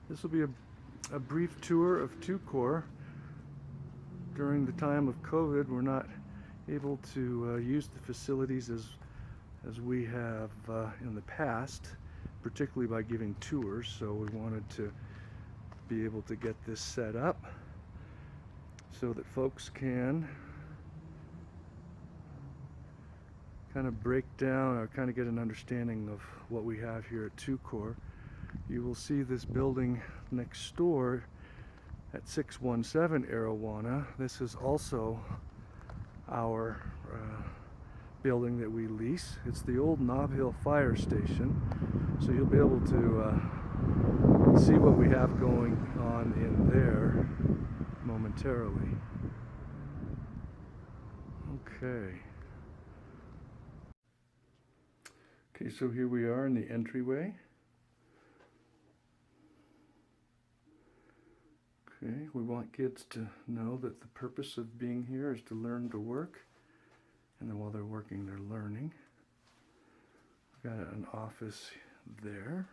This will be a brief tour of TwoCore. During the time of COVID, we're not able to use the facilities as we have in the past, particularly by giving tours. So we wanted to be able to get this set up so that folks can kind of break down or kind of get an understanding of what we have here at TwoCore. You will see this building next door at 617 Arawana. This is also our building that we lease. It's the old Nob Hill Fire Station, so you'll be able to see what we have going on in there momentarily. Okay, so here we are in the entryway. Okay, we want kids to know that the purpose of being here is to learn to work, and then while they're working, they're learning. We've got an office there.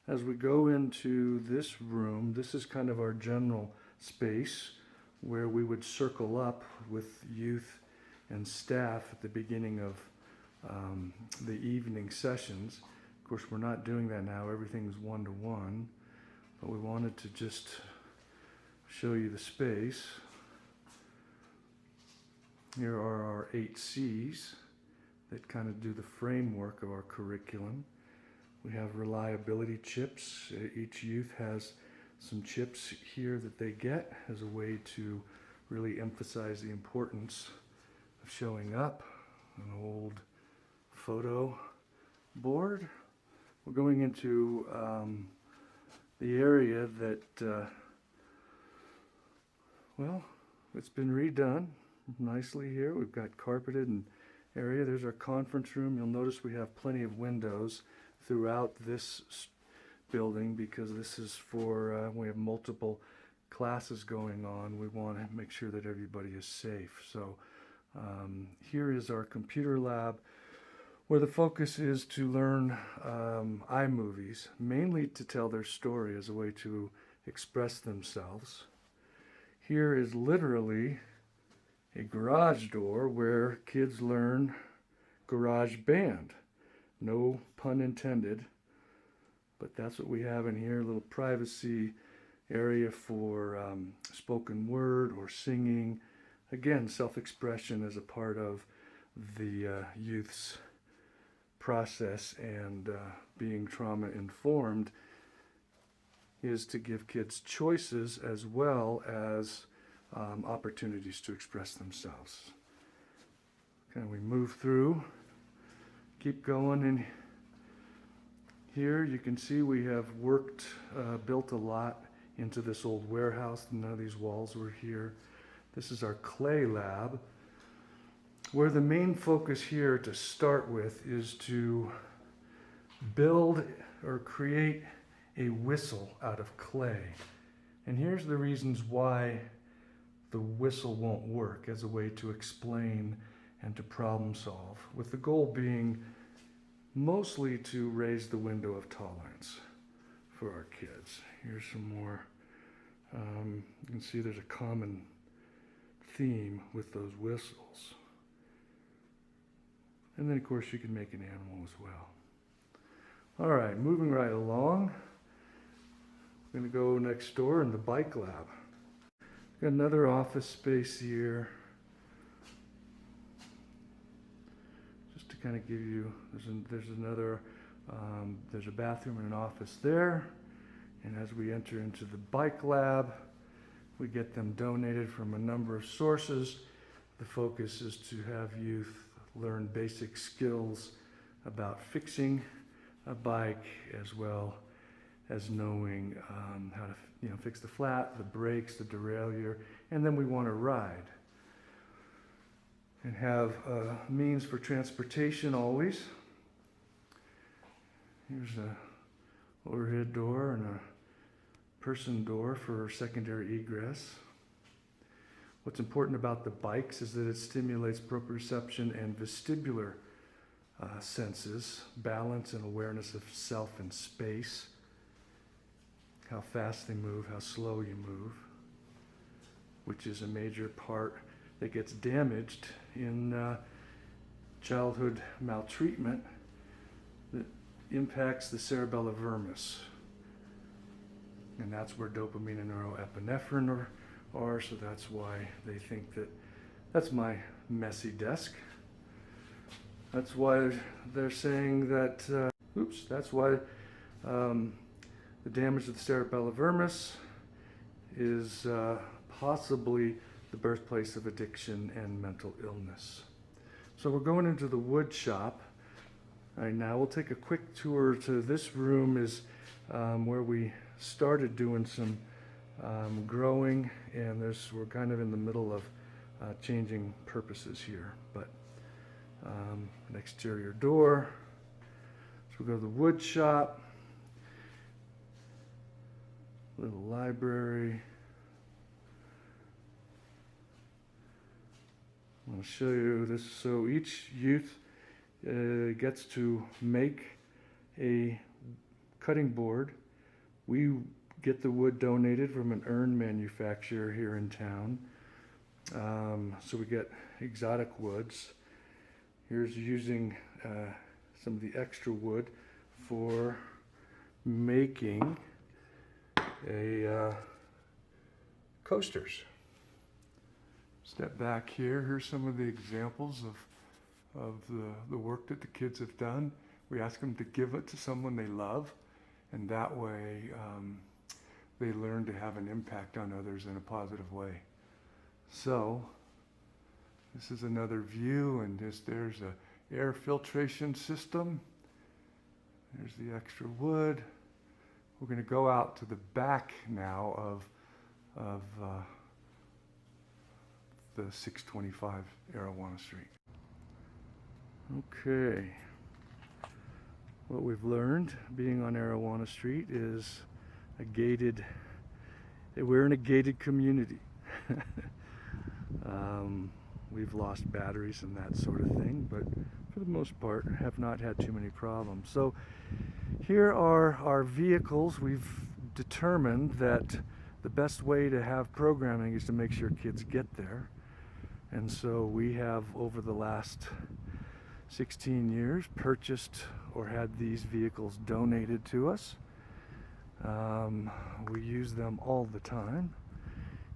As we go into this room, this is kind of our general space where we would circle up with youth and staff at the beginning of the evening sessions. Of course, we're not doing that now. Everything's one-to-one. But we wanted to just show you the space. Here are our 8 C's that kind of do the framework of our curriculum. We have reliability chips. Each youth has some chips here that they get as a way to really emphasize the importance of showing up. An old photo board. We're going into the area that, well, it's been redone nicely here. We've got carpeted and area. There's our conference room. You'll notice we have plenty of windows throughout this building because this is for, we have multiple classes going on. We want to make sure that everybody is safe. So here is our computer lab, where the focus is to learn iMovies, mainly to tell their story as a way to express themselves. Here is literally a garage door where kids learn GarageBand. No pun intended, but that's what we have in here, a little privacy area for spoken word or singing. Again, self-expression as a part of the youth's process, and being trauma informed is to give kids choices as well as opportunities to express themselves. Okay, we move through, keep going, and here you can see we have built a lot into this old warehouse. None of these walls were here. This is our clay lab, where the main focus here to start with is to build or create a whistle out of clay. And here's the reasons why the whistle won't work as a way to explain and to problem solve, with the goal being mostly to raise the window of tolerance for our kids. Here's some more. You can see there's a common theme with those whistles. And then, of course, you can make an animal as well. All right, moving right along. We're going to go next door in the bike lab. Got another office space here. Just to kind of give you, there's a bathroom and an office there. And as we enter into the bike lab, we get them donated from a number of sources. The focus is to have youth learn basic skills about fixing a bike, as well as knowing how to fix the flat, the brakes, the derailleur, and then we want to ride and have means for transportation always. Here's a overhead door and a person door for secondary egress. What's important about the bikes is that it stimulates proprioception and vestibular senses, balance and awareness of self and space. how fast they move, how slow you move, which is a major part that gets damaged in childhood maltreatment that impacts the cerebellum vermis. And that's where dopamine and norepinephrine are, so that's why they think that that's my messy desk. That's why they're saying that, that's why the damage of the cerebellum vermis is possibly the birthplace of addiction and mental illness. So we're going into the wood shop. All right, now we'll take a quick tour to this room is where we started doing some growing, and we're kind of in the middle of changing purposes here. But an exterior door. So we go to the wood shop. Little library. I'll show you this. So each youth gets to make a cutting board. We get the wood donated from an urn manufacturer here in town. So we get exotic woods. Here's using some of the extra wood for making coasters. Step back here. Here's some of the examples of the work that the kids have done. We ask them to give it to someone they love, and that way they learn to have an impact on others in a positive way. So this is another view, and there's a air filtration system. There's the extra wood. We're going to go out to the back now of the 625 Arawana Street. Okay. What we've learned being on Arawana Street is we're in a gated community. We've lost batteries and that sort of thing, but for the most part have not had too many problems. So here are our vehicles. We've determined that the best way to have programming is to make sure kids get there. And so we have, over the last 16 years, purchased or had these vehicles donated to us. We use them all the time.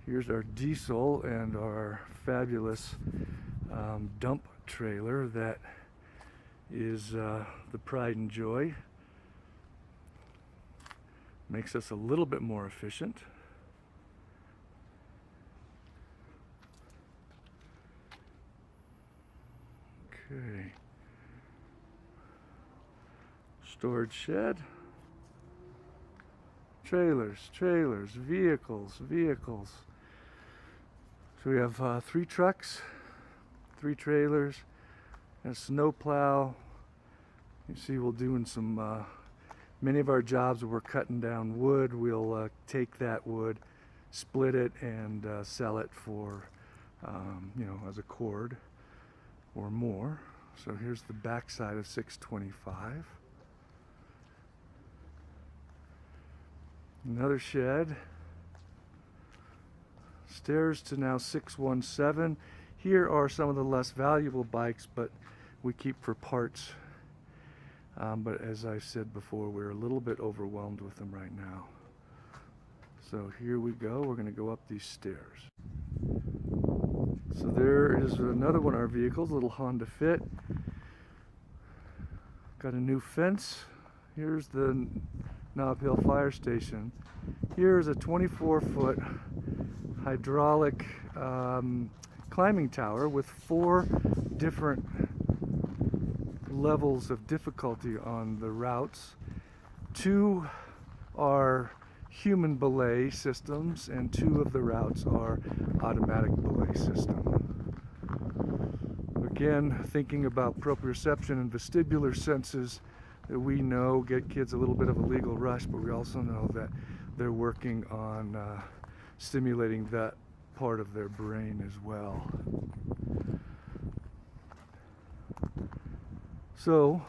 Here's our diesel and our fabulous dump trailer that is the pride and joy. Makes us a little bit more efficient. Okay. Storage shed. Trailers, vehicles. So we have 3 trucks, 3 trailers, and a snow plow. You see, we're doing some, many of our jobs where we're cutting down wood, we'll take that wood, split it, and sell it for, as a cord or more. So here's the back side of 625. Another shed. Stairs to now 617. Here are some of the less valuable bikes, but we keep for parts. But as I said before, we're a little bit overwhelmed with them right now. So here we go. We're going to go up these stairs. So there is another one of our vehicles, a little Honda Fit. Got a new fence. Here's the Nob Hill Fire Station. Here's a 24-foot hydraulic climbing tower with 4 different levels of difficulty on the routes. 2 are human belay systems, and 2 of the routes are automatic belay system. Again, thinking about proprioception and vestibular senses that we know get kids a little bit of a legal rush, but we also know that they're working on stimulating that part of their brain as well. So,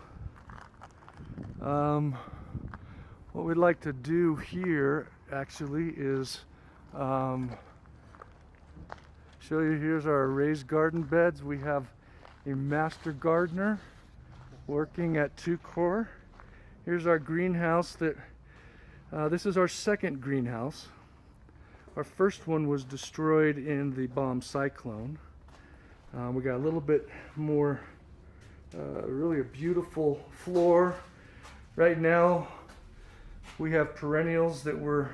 what we'd like to do here actually is show you. Here's our raised garden beds. We have a master gardener working at 2Core. Here's our greenhouse that this is our second greenhouse. Our first one was destroyed in the bomb cyclone. We got a little bit more, really a beautiful floor. Right now we have perennials that we're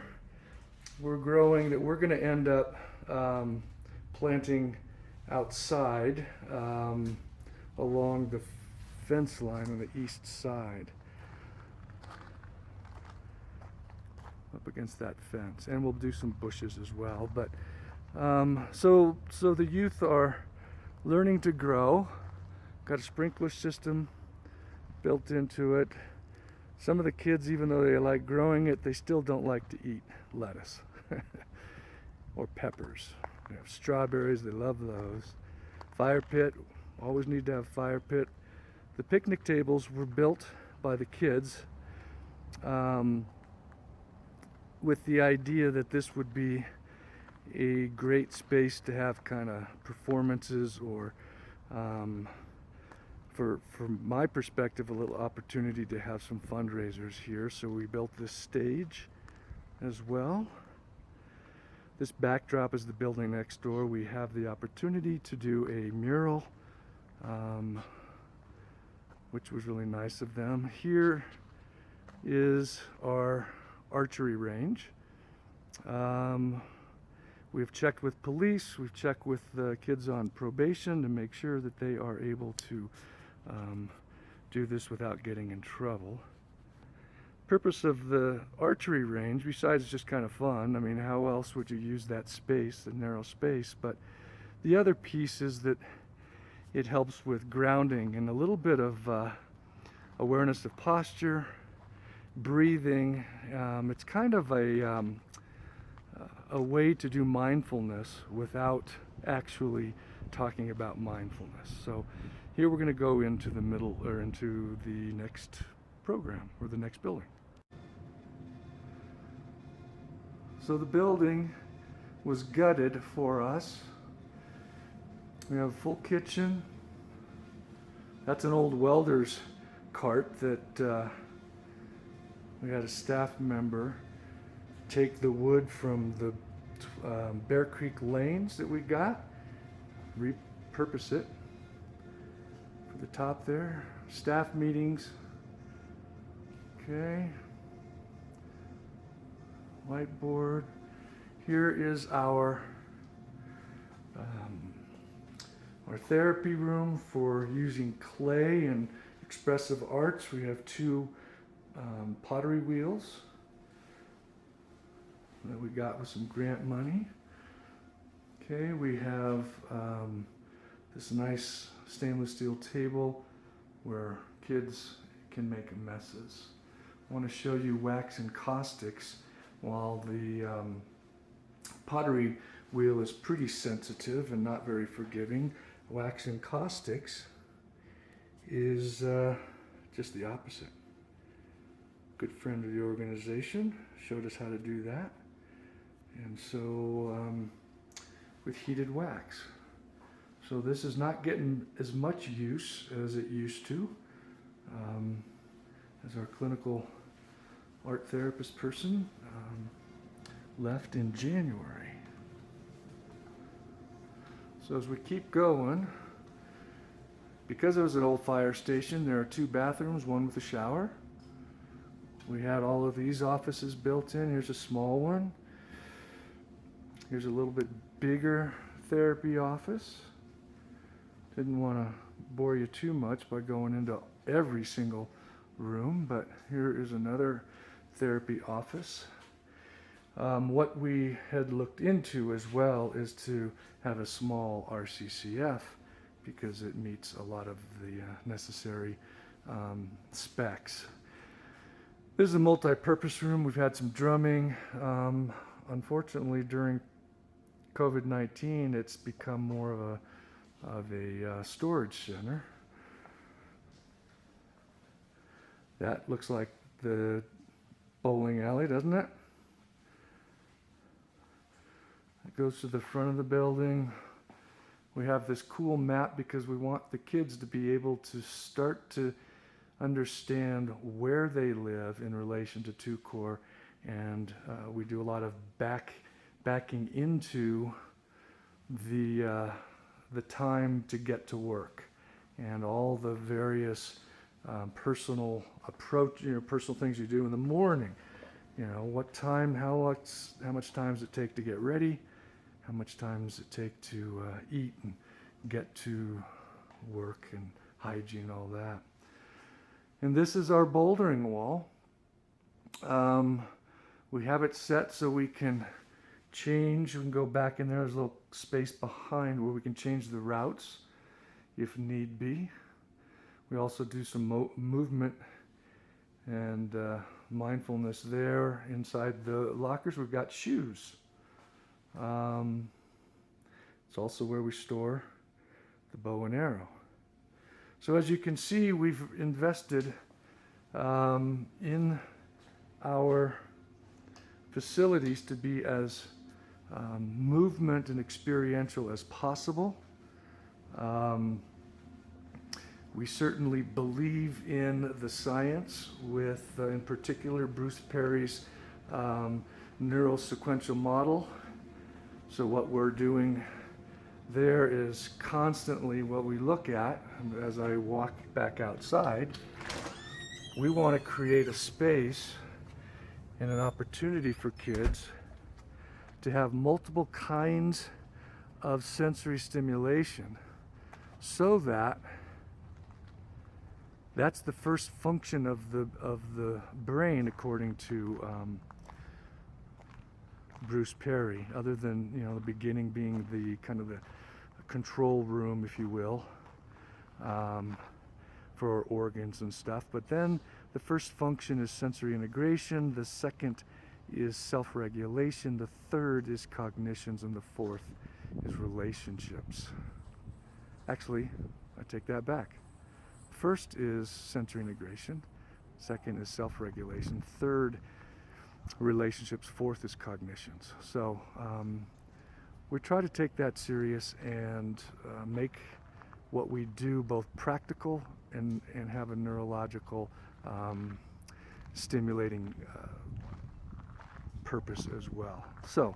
growing that we're going to end up planting outside along the fence line on the east side, up against that fence, and we'll do some bushes as well. But so the youth are learning to grow. Got a sprinkler system built into it. Some of the kids, even though they like growing it, they still don't like to eat lettuce or peppers. They have strawberries, they love those. Fire pit, always need to have fire pit. The picnic tables were built by the kids with the idea that this would be a great space to have kind of performances or from my perspective, a little opportunity to have some fundraisers here. So we built this stage as well. This backdrop is the building next door. We have the opportunity to do a mural, which was really nice of them. Here is our archery range. We've checked with police, we've checked with the kids on probation to make sure that they are able to do this without getting in trouble. Purpose of the archery range, besides just kind of fun, I mean, how else would you use that space, the narrow space? But the other piece is that it helps with grounding and a little bit of awareness of posture, breathing. It's kind of a way to do mindfulness without actually talking about mindfulness. So here we're going to go into the middle, or into the next program, or the next building. So the building was gutted for us. We have a full kitchen. That's an old welder's cart that we had a staff member take the wood from the Bear Creek lanes that we got, repurpose it for the top there. Staff meetings. Okay. Whiteboard. Here is our therapy room for using clay and expressive arts. We have two pottery wheels that we got with some grant money. Okay, we have this nice stainless steel table where kids can make messes. I want to show you wax and caustics. While the pottery wheel is pretty sensitive and not very forgiving, wax and caustics is just the opposite. Good friend of the organization showed us how to do that. And so with heated wax. So this is not getting as much use as it used to. As our clinical art therapist person left in January. So as we keep going, because it was an old fire station, there are two bathrooms, one with a shower. We had all of these offices built in. Here's a small one. Here's a little bit bigger therapy office. Didn't want to bore you too much by going into every single room, but here is another therapy office. What we had looked into as well is to have a small RCCF because it meets a lot of the necessary specs. This is a multi-purpose room. We've had some drumming. Unfortunately, during COVID-19, it's become more of a storage center. That looks like the bowling alley, doesn't it? It goes to the front of the building. We have this cool map because we want the kids to be able to start to understand where they live in relation to TwoCore, and we do a lot of backing into the time to get to work and all the various personal approach, personal things you do in the morning. What time, how much time does it take to get ready? How much time does it take to eat and get to work, and hygiene, all that. And this is our bouldering wall. We have it set so we can change. We can go back in there. There's a little space behind where we can change the routes if need be. We also do some movement and mindfulness there. Inside the lockers, we've got shoes. It's also where we store the bow and arrow. So as you can see, we've invested in our facilities to be as movement and experiential as possible. We certainly believe in the science with, in particular, Bruce Perry's neurosequential model. So what we're doing there is constantly what we look at. As I walk back outside, we want to create a space and an opportunity for kids to have multiple kinds of sensory stimulation, so that that's the first function of the brain, according to Bruce Perry, other than the beginning being the kind of the control room, if you will, for organs and stuff. But then the first function is sensory integration, the second is self-regulation, the third is cognitions, and the fourth is relationships. Actually, I take that back. First is sensory integration, second is self-regulation, third relationships, fourth is cognitions. So we try to take that serious and make what we do both practical and have a neurological stimulating purpose as well. So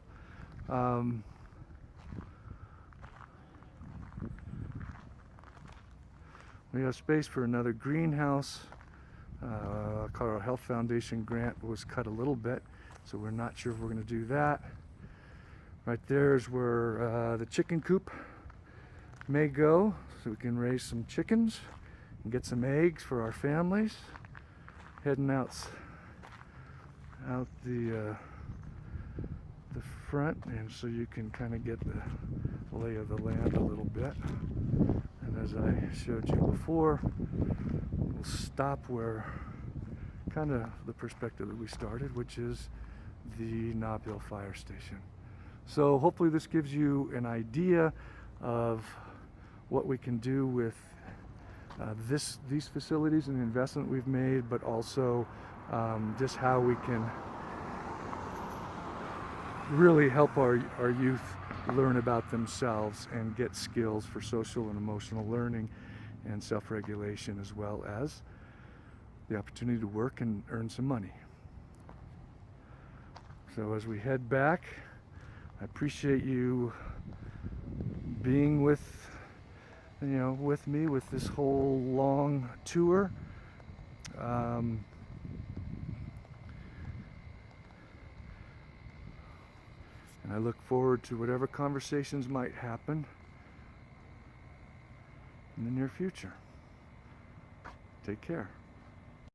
we have space for another greenhouse. Colorado Health Foundation grant was cut a little bit, so we're not sure if we're going to do that. Right there is where the chicken coop may go, so we can raise some chickens and get some eggs for our families. Heading out the front, and so you can kind of get the lay of the land a little bit. And as I showed you before, we'll stop where kind of the perspective that we started, which is the Knobville Fire Station. So hopefully this gives you an idea of what we can do with these facilities and the investment we've made, but also just how we can really help our youth learn about themselves and get skills for social and emotional learning and self-regulation, as well as the opportunity to work and earn some money. So as we head back, I appreciate you being with me with this whole long tour. And I look forward to whatever conversations might happen in the near future. Take care.